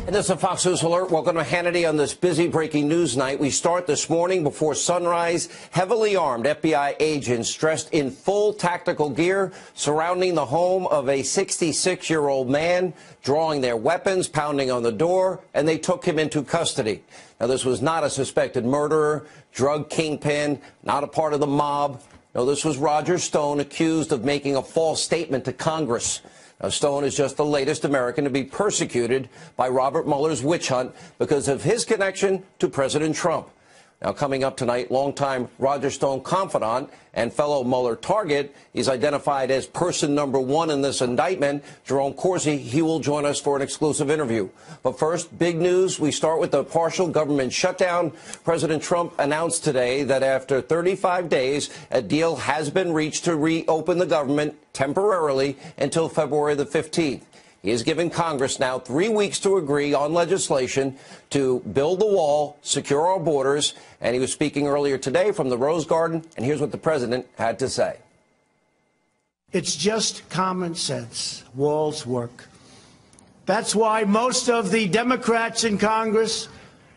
And this is a Fox News Alert. Welcome to Hannity on this busy breaking news night. We start this morning before sunrise. Heavily armed FBI agents dressed in full tactical gear surrounding the home of a 66-year-old man, drawing their weapons, pounding on the door, and they took him into custody. Now, this was not a suspected murderer, drug kingpin, not a part of the mob. No, this was Roger Stone, accused of making a false statement to Congress. Now, Stone is just the latest American to be persecuted by Robert Mueller's witch hunt because of his connection to President Trump. Now, coming up tonight, longtime Roger Stone confidant and fellow Mueller target, he's identified as person number one in this indictment, Jerome Corsi. He will join us for an exclusive interview. But first, big news. We start with the partial government shutdown. President Trump announced today that after 35 days, a deal has been reached to reopen the government temporarily until February the 15th. He has given Congress now 3 weeks to agree on legislation to build the wall, secure our borders, and he was speaking earlier today from the Rose Garden, and here's what the president had to say. It's just common sense. Walls work. That's why most of the Democrats in Congress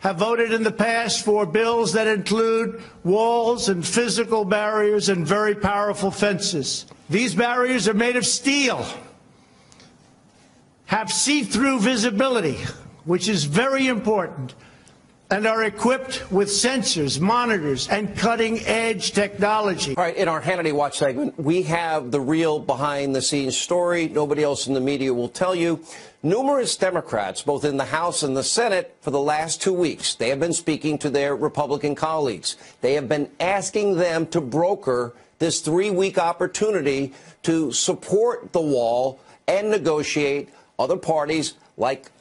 have voted in the past for bills that include walls and physical barriers and very powerful fences. These barriers are made of steel, have see-through visibility, which is very important, and are equipped with sensors, monitors, and cutting-edge technology. All right, in our Hannity Watch segment, we have the real behind-the-scenes story. Nobody else in the media will tell you. Numerous Democrats, both in the House and the Senate, for the last 2 weeks, they have been speaking to their Republican colleagues. They have been asking them to broker this 3-week opportunity to support the wall and negotiate other parties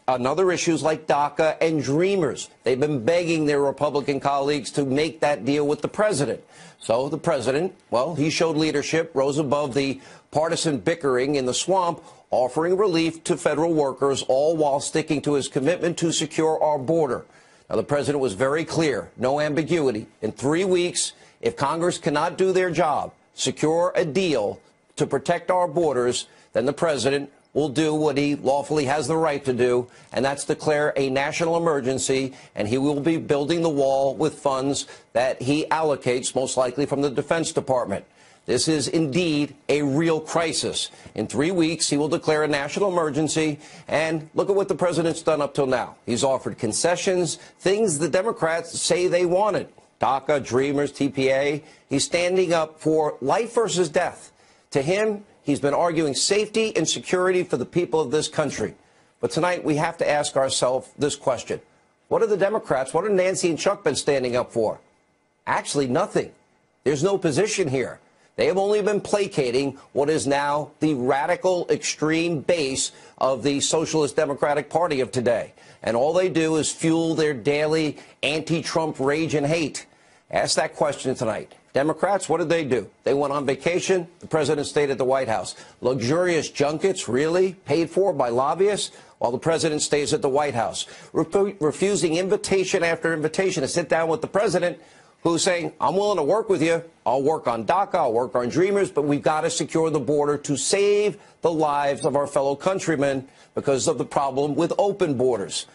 on other issues like DACA and Dreamers. They've been begging their Republican colleagues to make that deal with the president. So the president, well, he showed leadership, rose above the partisan bickering in the swamp, offering relief to federal workers, all while sticking to his commitment to secure our border. Now, the president was very clear, no ambiguity. In 3 weeks, if Congress cannot do their job, secure a deal to protect our borders, then the president will do what he lawfully has the right to do, and that's declare a national emergency, and he will be building the wall with funds that he allocates, most likely from the Defense Department. This is indeed a real crisis. In 3 weeks, he will declare a national emergency, and look at what the president's done up till now. He's offered concessions, things the Democrats say they wanted. DACA, Dreamers, TPA. He's standing up for life versus death. To him, he's been arguing safety and security for the people of this country. But tonight, we have to ask ourselves this question. What are the Democrats, what have Nancy and Chuck been standing up for? Actually, nothing. There's no position here. They have only been placating what is now the radical extreme base of the Socialist Democratic Party of today. And all they do is fuel their daily anti-Trump rage and hate. Ask that question tonight. Democrats, what did they do? They went on vacation. The president stayed at the White House. Luxurious junkets, really? Paid for by lobbyists? While the president stays at the White House. Refusing invitation after invitation to sit down with the president, who's saying, I'm willing to work with you. I'll work on DACA, I'll work on Dreamers, but we've got to secure the border to save the lives of our fellow countrymen because of the problem with open borders.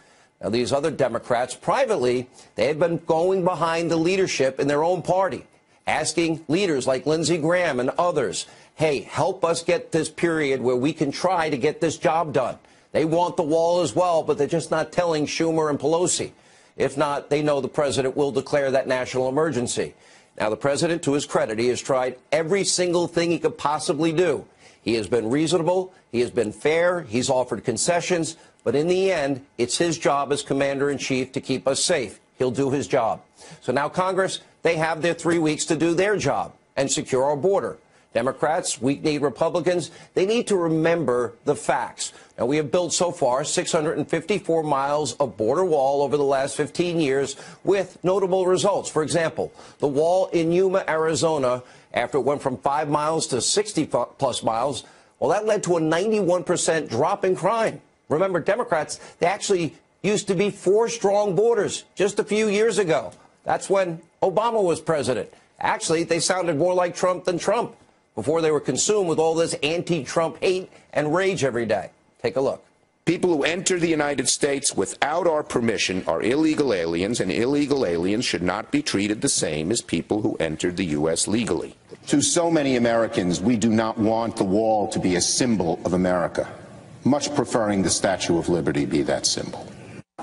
Now, these other Democrats, privately, they have been going behind the leadership in their own party, asking leaders like Lindsey Graham and others, hey, help us get this period where we can try to get this job done. They want the wall as well, but they're just not telling Schumer and Pelosi. If not, they know the president will declare that national emergency. Now, the president, to his credit, he has tried every single thing he could possibly do. He has been reasonable. He has been fair. He's offered concessions. But in the end, it's his job as commander-in-chief to keep us safe. He'll do his job. So now Congress, they have their 3 weeks to do their job and secure our border. Democrats, weak-kneed Republicans, they need to remember the facts. Now, we have built so far 654 miles of border wall over the last 15 years with notable results. For example, the wall in Yuma, Arizona, after it went from 5 miles to 60-plus miles, well, that led to a 91% drop in crime. Remember, Democrats, they actually used to be 4 strong borders just a few years ago. That's when Obama was president. Actually, they sounded more like Trump than Trump before they were consumed with all this anti-Trump hate and rage every day. Take a look. People who enter the United States without our permission are illegal aliens, and illegal aliens should not be treated the same as people who entered the U.S. legally. To so many Americans, we do not want the wall to be a symbol of America, much preferring the Statue of Liberty be that symbol.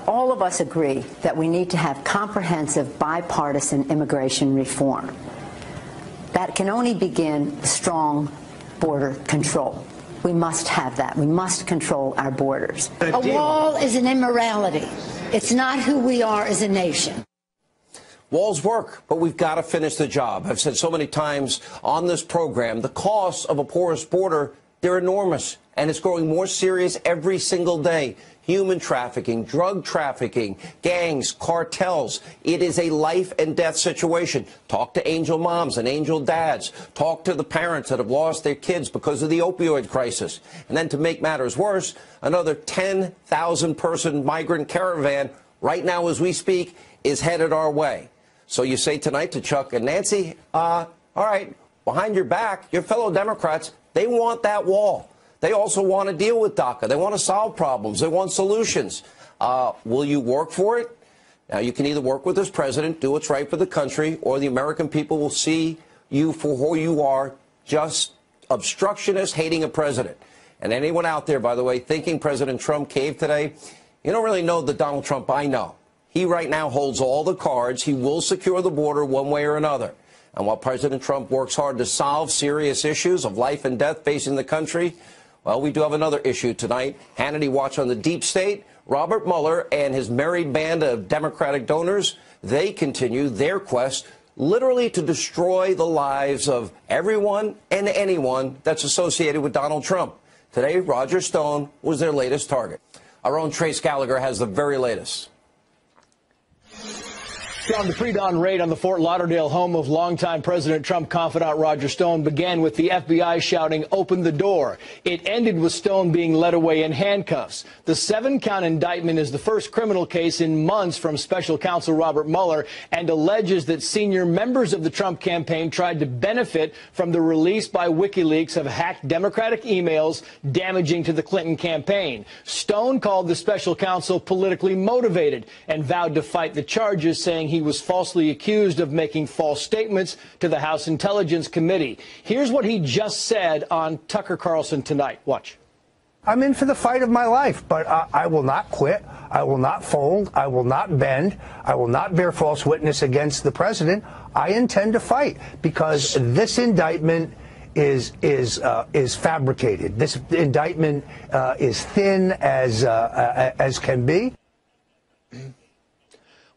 All of us agree that we need to have comprehensive bipartisan immigration reform. That can only begin with strong border control. We must have that. We must control our borders. A wall is an immorality. It's not who we are as a nation. Walls work, but we've got to finish the job. I've said so many times on this program, the costs of a porous border, they're enormous, and it's growing more serious every single day. Human trafficking, drug trafficking, gangs, cartels. It is a life and death situation. Talk to angel moms and angel dads. Talk to the parents that have lost their kids because of the opioid crisis. And then to make matters worse, another 10,000 person migrant caravan right now as we speak is headed our way. So you say tonight to Chuck and Nancy, all right, behind your back, your fellow Democrats, they want that wall. They also want to deal with DACA. They want to solve problems. They want solutions. Will you work for it? Now, you can either work with this president, do what's right for the country, or the American people will see you for who you are, just obstructionist, hating a president. And anyone out there, by the way, thinking President Trump caved today, you don't really know the Donald Trump I know. He right now holds all the cards. He will secure the border one way or another. And while President Trump works hard to solve serious issues of life and death facing the country, well, we do have another issue tonight. Hannity watch on the deep state. Robert Mueller and his merry band of Democratic donors, they continue their quest literally to destroy the lives of everyone and anyone that's associated with Donald Trump. Today, Roger Stone was their latest target. Our own Trace Gallagher has the very latest. John, the pre-dawn raid on the Fort Lauderdale home of longtime President Trump confidant Roger Stone began with the FBI shouting, "Open the door." It ended with Stone being led away in handcuffs. The 7-count indictment is the first criminal case in months from special counsel Robert Mueller and alleges that senior members of the Trump campaign tried to benefit from the release by WikiLeaks of hacked Democratic emails damaging to the Clinton campaign. Stone called the special counsel politically motivated and vowed to fight the charges, saying he was falsely accused of making false statements to the House Intelligence Committee. Here's what he just said on Tucker Carlson tonight. Watch. I'm in for the fight of my life, but I will not quit. I will not fold. I will not bend. I will not bear false witness against the president. I intend to fight because this indictment is fabricated. This indictment is thin as can be.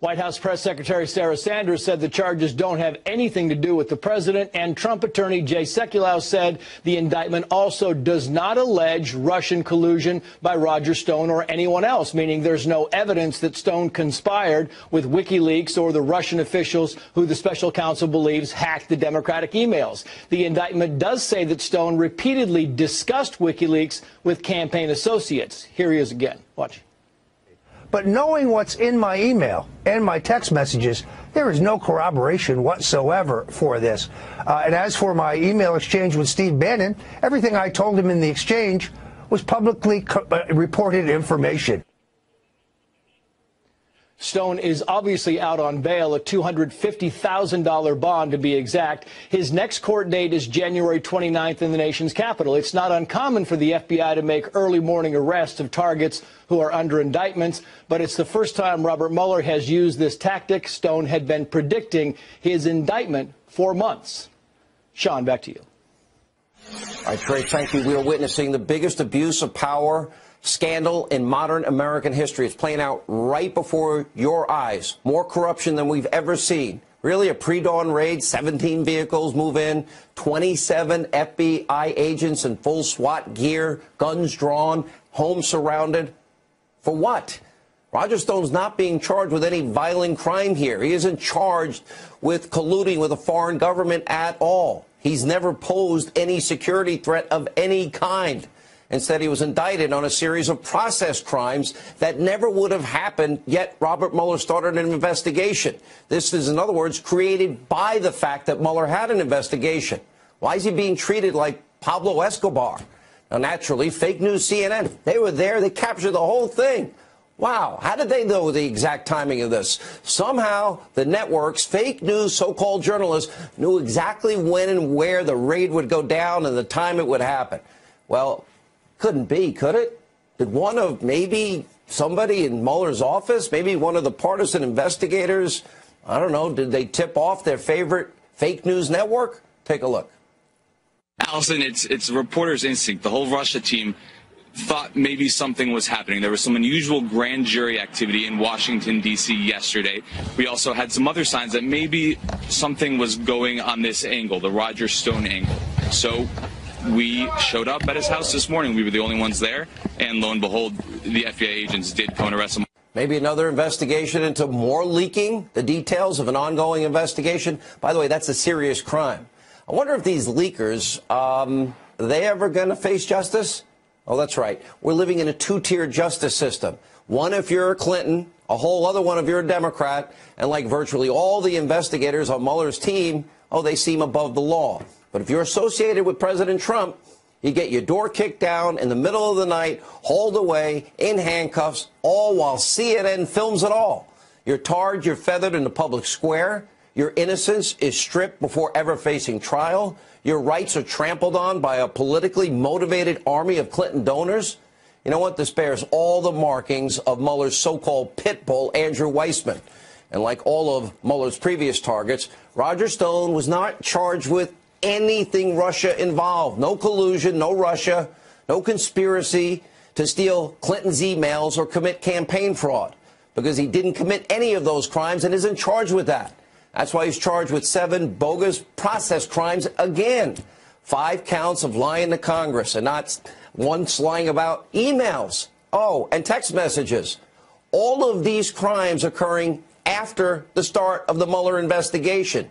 White House Press Secretary Sarah Sanders said the charges don't have anything to do with the president, and Trump attorney Jay Sekulow said the indictment also does not allege Russian collusion by Roger Stone or anyone else, meaning there's no evidence that Stone conspired with WikiLeaks or the Russian officials who the special counsel believes hacked the Democratic emails. The indictment does say that Stone repeatedly discussed WikiLeaks with campaign associates. Here he is again. Watch. But knowing what's in my email and my text messages, there is no corroboration whatsoever for this. And as for my email exchange with Steve Bannon, everything I told him in the exchange was publicly reported information. Stone is obviously out on bail, a $250,000 bond to be exact. His next court date is January 29th in the nation's capital. It's not uncommon for the FBI to make early morning arrests of targets who are under indictments, but it's the first time Robert Mueller has used this tactic. Stone had been predicting his indictment for months. Sean, back to you. All right, Trey, thank you. We are witnessing the biggest abuse of power scandal in modern American history. It's playing out right before your eyes. More corruption than we've ever seen. Really, a pre-dawn raid, 17 vehicles move in, 27 FBI agents in full SWAT gear, guns drawn, homes surrounded. For what? Roger Stone's not being charged with any violent crime here. He isn't charged with colluding with a foreign government at all. He's never posed any security threat of any kind. Instead, he was indicted on a series of process crimes that never would have happened, yet Robert Mueller started an investigation. This is, in other words, created by the fact that Mueller had an investigation. Why is he being treated like Pablo Escobar? Now, naturally, fake news CNN, they were there. They captured the whole thing. Wow. How did they know the exact timing of this? Somehow, the networks, fake news, so-called journalists, knew exactly when and where the raid would go down and the time it would happen. Well, couldn't be, could it? Did one of maybe somebody in Mueller's office, maybe one of the partisan investigators, I don't know, did they tip off their favorite fake news network? Take a look. Allison, it's a reporter's instinct. The whole Russia team thought maybe something was happening. There was some unusual grand jury activity in Washington, D.C. yesterday. We also had some other signs that maybe something was going on this angle, the Roger Stone angle. So we showed up at his house this morning. We were the only ones there, and lo and behold, the FBI agents did come and arrest him. Maybe another investigation into more leaking the details of an ongoing investigation. By the way, that's a serious crime. I wonder if these leakers, are they ever going to face justice? Oh, that's right. We're living in a two-tier justice system. One if you're a Clinton, a whole other one if you're a Democrat, and like virtually all the investigators on Mueller's team, oh, they seem above the law. But if you're associated with President Trump, you get your door kicked down in the middle of the night, hauled away in handcuffs, all while CNN films it all. You're tarred, you're feathered in the public square. Your innocence is stripped before ever facing trial. Your rights are trampled on by a politically motivated army of Clinton donors. You know what? This bears all the markings of Mueller's so-called pit bull, Andrew Weissman. And like all of Mueller's previous targets, Roger Stone was not charged with anything Russia involved. No collusion, no Russia, no conspiracy to steal Clinton's emails or commit campaign fraud, because he didn't commit any of those crimes and isn't charged with that. That's why he's charged with 7 bogus process crimes again. 5 counts of lying to Congress, and not once lying about emails. Oh, and text messages. All of these crimes occurring after the start of the Mueller investigation.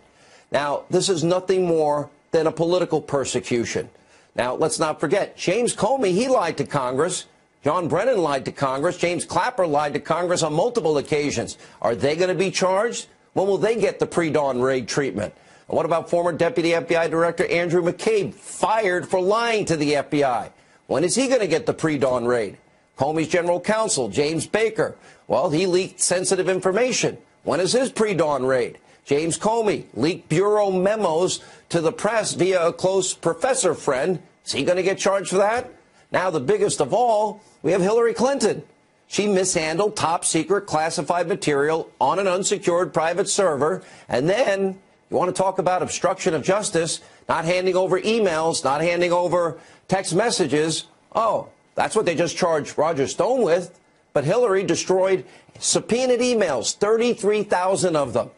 Now, this is nothing more than a political persecution. Now, let's not forget, James Comey, he lied to Congress. John Brennan lied to Congress. James Clapper lied to Congress on multiple occasions. Are they going to be charged? When will they get the pre-dawn raid treatment? And what about former Deputy FBI Director Andrew McCabe, fired for lying to the FBI? When is he going to get the pre-dawn raid? Comey's general counsel, James Baker, well, he leaked sensitive information. When is his pre-dawn raid? James Comey leaked bureau memos to the press via a close professor friend. Is he going to get charged for that? Now, the biggest of all, we have Hillary Clinton. She mishandled top-secret classified material on an unsecured private server. And then, you want to talk about obstruction of justice, not handing over emails, not handing over text messages. Oh, that's what they just charged Roger Stone with. But Hillary destroyed subpoenaed emails, 33,000 of them.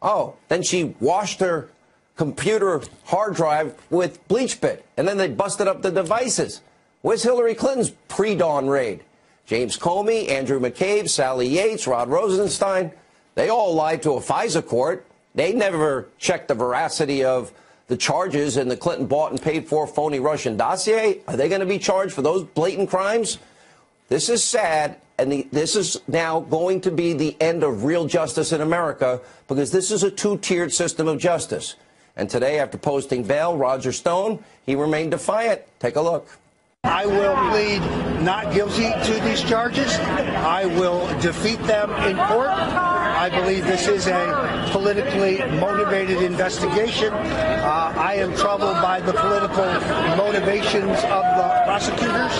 Oh, then she washed her computer hard drive with bleach bit, and then they busted up the devices. Where's Hillary Clinton's pre-dawn raid? James Comey, Andrew McCabe, Sally Yates, Rod Rosenstein, they all lied to a FISA court. They never checked the veracity of the charges in the Clinton bought and paid for phony Russian dossier. Are they going to be charged for those blatant crimes? This is sad, and this is now going to be the end of real justice in America, because this is a two-tiered system of justice. And today, after posting bail, Roger Stone, he remained defiant. Take a look. I will plead not guilty to these charges. I will defeat them in court. I believe this is a politically motivated investigation. I am troubled by the political motivations of the prosecutors.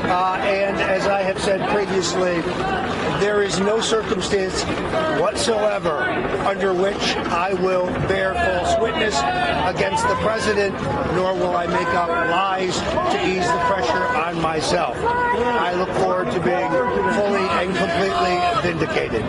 And as I have said previously, there is no circumstance whatsoever under which I will bear false witness against the president, nor will I make up lies to ease the pressure on myself. I look forward to being fully and completely vindicated.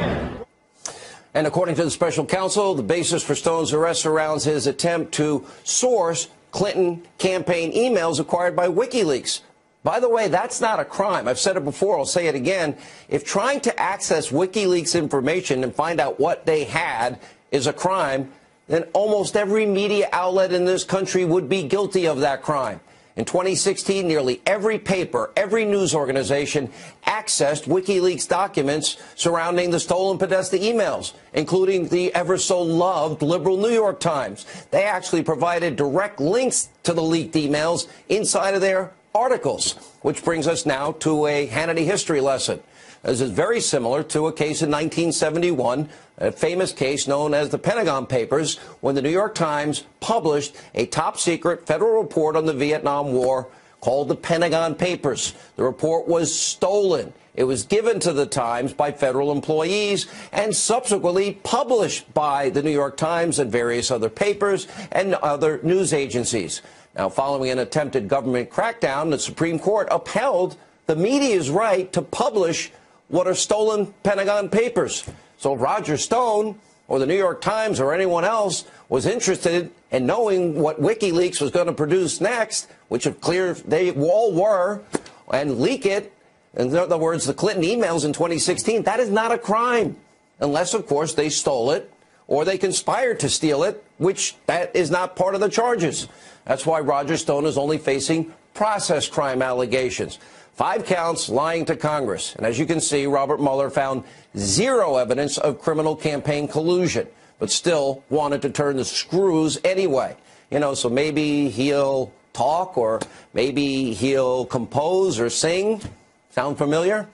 And according to the special counsel, the basis for Stone's arrest surrounds his attempt to source Clinton campaign emails acquired by WikiLeaks. By the way, that's not a crime. I've said it before. I'll say it again. If trying to access WikiLeaks information and find out what they had is a crime, then almost every media outlet in this country would be guilty of that crime. In 2016, nearly every paper, every news organization accessed WikiLeaks documents surrounding the stolen Podesta emails, including the ever-so-loved liberal New York Times. They actually provided direct links to the leaked emails inside of their articles, which brings us now to a Hannity history lesson. This is very similar to a case in 1971, a famous case known as the Pentagon Papers, when the New York Times published a top-secret federal report on the Vietnam War called the Pentagon Papers. The report was stolen. It was given to the Times by federal employees and subsequently published by the New York Times and various other papers and other news agencies. Now, following an attempted government crackdown, the Supreme Court upheld the media's right to publish what are stolen Pentagon papers. So Roger Stone or the New York Times or anyone else was interested in knowing what WikiLeaks was going to produce next, which of clear they all were, and leak it. In other words, the Clinton emails in 2016, that is not a crime, unless, of course, they stole it or they conspired to steal it, which that is not part of the charges. That's why Roger Stone is only facing process crime allegations. 5 counts lying to Congress. And as you can see, Robert Mueller found zero evidence of criminal campaign collusion, but still wanted to turn the screws anyway. You know, so maybe he'll talk or maybe he'll compose or sing. Sound familiar?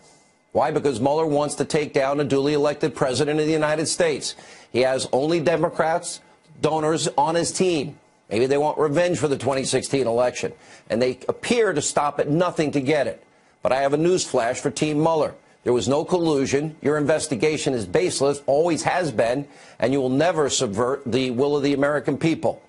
Why? Because Mueller wants to take down a duly elected president of the United States. He has only Democrats, donors on his team. Maybe they want revenge for the 2016 election, and they appear to stop at nothing to get it. But I have a news flash for Team Mueller. There was no collusion. Your investigation is baseless, always has been, and you will never subvert the will of the American people.